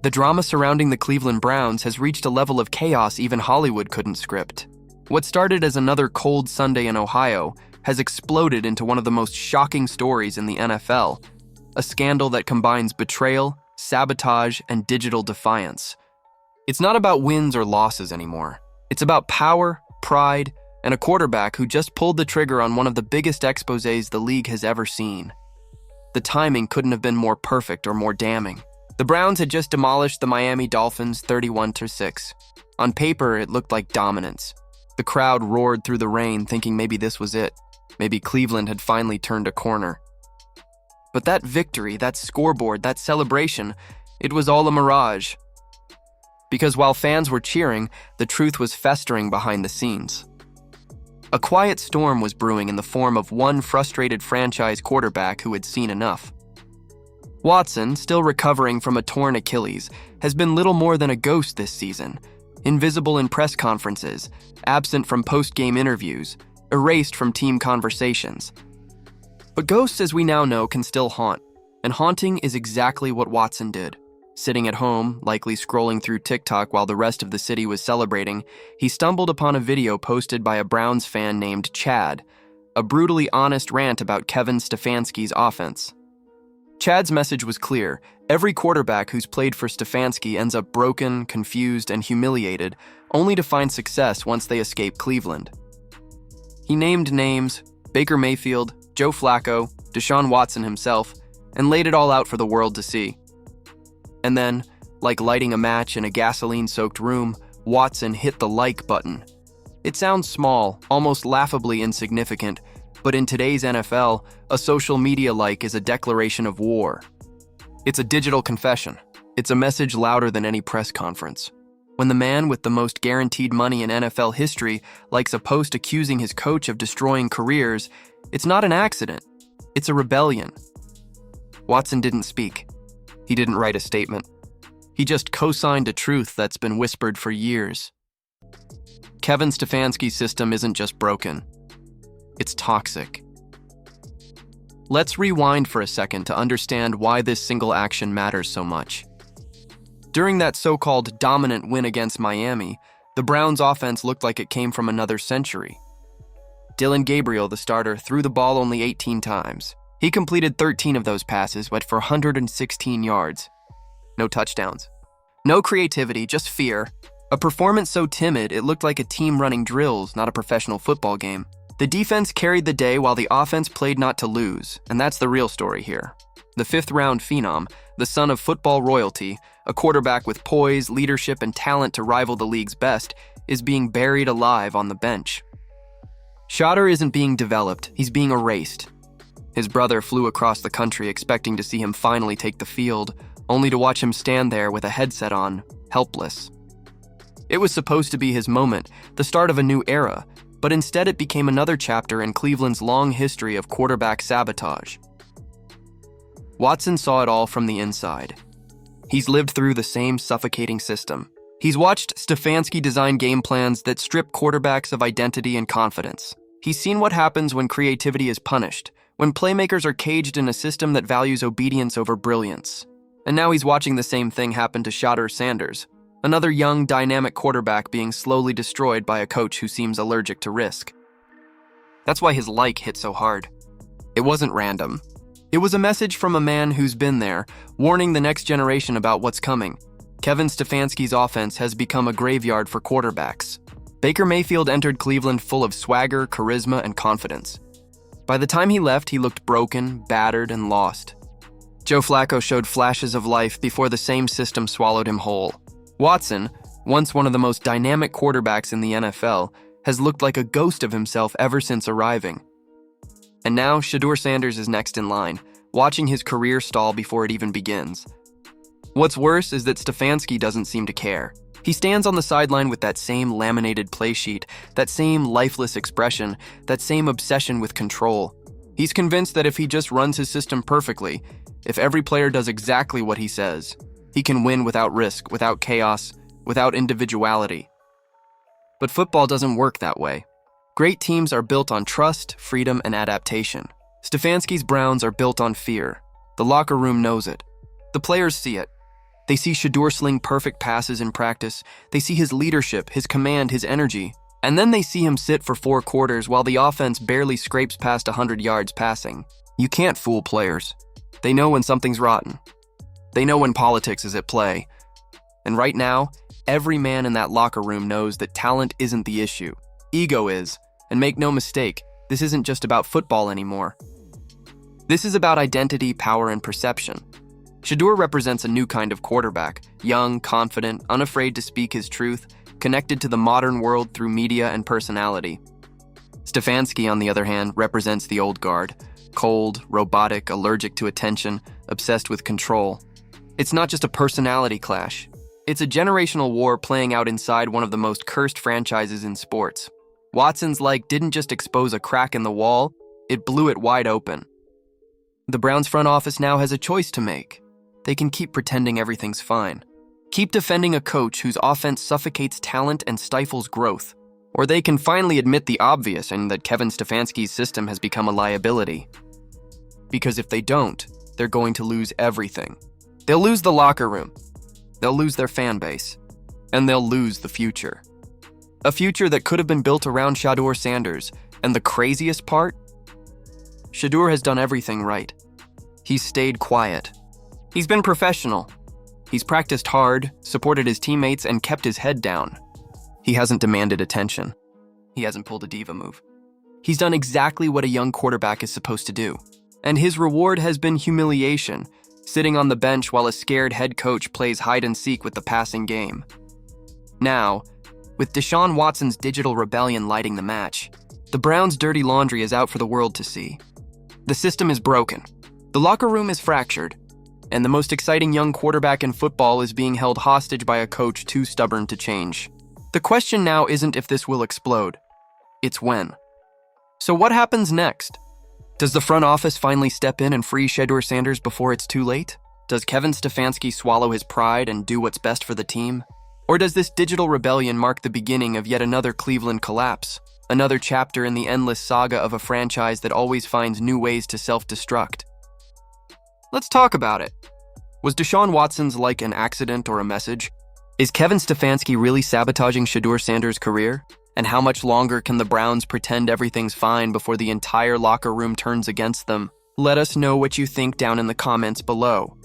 The drama surrounding the Cleveland Browns has reached a level of chaos even Hollywood couldn't script. What started as another cold Sunday in Ohio has exploded into one of the most shocking stories in the NFL, a scandal that combines betrayal, sabotage, and digital defiance. It's not about wins or losses anymore. It's about power, pride, and a quarterback who just pulled the trigger on one of the biggest exposés the league has ever seen. The timing couldn't have been more perfect or more damning. The Browns had just demolished the Miami Dolphins 31-6. On paper, it looked like dominance. The crowd roared through the rain, thinking maybe this was it. Maybe Cleveland had finally turned a corner. But that victory, that scoreboard, that celebration, it was all a mirage. Because while fans were cheering, the truth was festering behind the scenes. A quiet storm was brewing in the form of one frustrated franchise quarterback who had seen enough. Watson, still recovering from a torn Achilles, has been little more than a ghost this season, invisible in press conferences, absent from post-game interviews, erased from team conversations. But ghosts, as we now know, can still haunt, and haunting is exactly what Watson did. Sitting at home, likely scrolling through TikTok while the rest of the city was celebrating, he stumbled upon a video posted by a Browns fan named Chad, a brutally honest rant about Kevin Stefanski's offense. Chad's message was clear. Every quarterback who's played for Stefanski ends up broken, confused, and humiliated, only to find success once they escape Cleveland. He named names: Baker Mayfield, Joe Flacco, Deshaun Watson himself, and laid it all out for the world to see. And then, like lighting a match in a gasoline-soaked room, Watson hit the like button. It sounds small, almost laughably insignificant, but in today's NFL, a social media like is a declaration of war. It's a digital confession. It's a message louder than any press conference. When the man with the most guaranteed money in NFL history likes a post accusing his coach of destroying careers, it's not an accident. It's a rebellion. Watson didn't speak. He didn't write a statement. He just co-signed a truth that's been whispered for years. Kevin Stefanski's system isn't just broken. It's toxic. Let's rewind for a second to understand why this single action matters so much. During that so-called dominant win against Miami, the Browns' offense looked like it came from another century. Gabriel, the starter, threw the ball only 18 times. He completed 13 of those passes, went for 116 yards. No touchdowns. No creativity, just fear. A performance so timid it looked like a team running drills, not a professional football game. The defense carried the day while the offense played not to lose, and that's the real story here. The fifth-round phenom, the son of football royalty, a quarterback with poise, leadership, and talent to rival the league's best, is being buried alive on the bench. Shedeur isn't being developed, he's being erased. His brother flew across the country expecting to see him finally take the field, only to watch him stand there with a headset on, helpless. It was supposed to be his moment, the start of a new era, but instead it became another chapter in Cleveland's long history of quarterback sabotage. Watson saw it all from the inside. He's lived through the same suffocating system. He's watched Stefanski design game plans that strip quarterbacks of identity and confidence. He's seen what happens when creativity is punished, when playmakers are caged in a system that values obedience over brilliance. And now he's watching the same thing happen to Shedeur Sanders, another young, dynamic quarterback being slowly destroyed by a coach who seems allergic to risk. That's why his like hit so hard. It wasn't random. It was a message from a man who's been there, warning the next generation about what's coming. Kevin Stefanski's offense has become a graveyard for quarterbacks. Baker Mayfield entered Cleveland full of swagger, charisma, and confidence. By the time he left, he looked broken, battered, and lost. Joe Flacco showed flashes of life before the same system swallowed him whole. Watson, once one of the most dynamic quarterbacks in the NFL, has looked like a ghost of himself ever since arriving. And now, Shedeur Sanders is next in line, watching his career stall before it even begins. What's worse is that Stefanski doesn't seem to care. He stands on the sideline with that same laminated play sheet, that same lifeless expression, that same obsession with control. He's convinced that if he just runs his system perfectly, if every player does exactly what he says, he can win without risk, without chaos, without individuality. But football doesn't work that way. Great teams are built on trust, freedom, and adaptation. Stefanski's Browns are built on fear. The locker room knows it. The players see it. They see Shedeur sling perfect passes in practice. They see his leadership, his command, his energy. And then they see him sit for 4 quarters while the offense barely scrapes past 100 yards passing. You can't fool players. They know when something's rotten. They know when politics is at play. And right now, every man in that locker room knows that talent isn't the issue. Ego is. And make no mistake, this isn't just about football anymore. This is about identity, power, and perception. Shedeur represents a new kind of quarterback, young, confident, unafraid to speak his truth, connected to the modern world through media and personality. Stefanski, on the other hand, represents the old guard, cold, robotic, allergic to attention, obsessed with control. It's not just a personality clash. It's a generational war playing out inside one of the most cursed franchises in sports. Watson's didn't just expose a crack in the wall, it blew it wide open. The Browns front office now has a choice to make. They can keep pretending everything's fine. Keep defending a coach whose offense suffocates talent and stifles growth. Or they can finally admit the obvious and that Kevin Stefanski's system has become a liability. Because if they don't, they're going to lose everything. They'll lose the locker room. They'll lose their fan base. And they'll lose the future. A future that could have been built around Shedeur Sanders. And the craziest part? Shedeur has done everything right. He's stayed quiet. He's been professional. He's practiced hard, supported his teammates, and kept his head down. He hasn't demanded attention. He hasn't pulled a diva move. He's done exactly what a young quarterback is supposed to do. And his reward has been humiliation, sitting on the bench while a scared head coach plays hide and seek with the passing game. Now, with Deshaun Watson's digital rebellion lighting the match, the Browns' dirty laundry is out for the world to see. The system is broken. The locker room is fractured. And the most exciting young quarterback in football is being held hostage by a coach too stubborn to change. The question now isn't if this will explode. It's when. So what happens next? Does the front office finally step in and free Shedeur Sanders before it's too late? Does Kevin Stefanski swallow his pride and do what's best for the team? Or does this digital rebellion mark the beginning of yet another Cleveland collapse? Another chapter in the endless saga of a franchise that always finds new ways to self-destruct? Let's talk about it. Was Deshaun Watson's an accident or a message? Is Kevin Stefanski really sabotaging Shedeur Sanders' career? And how much longer can the Browns pretend everything's fine before the entire locker room turns against them? Let us know what you think down in the comments below.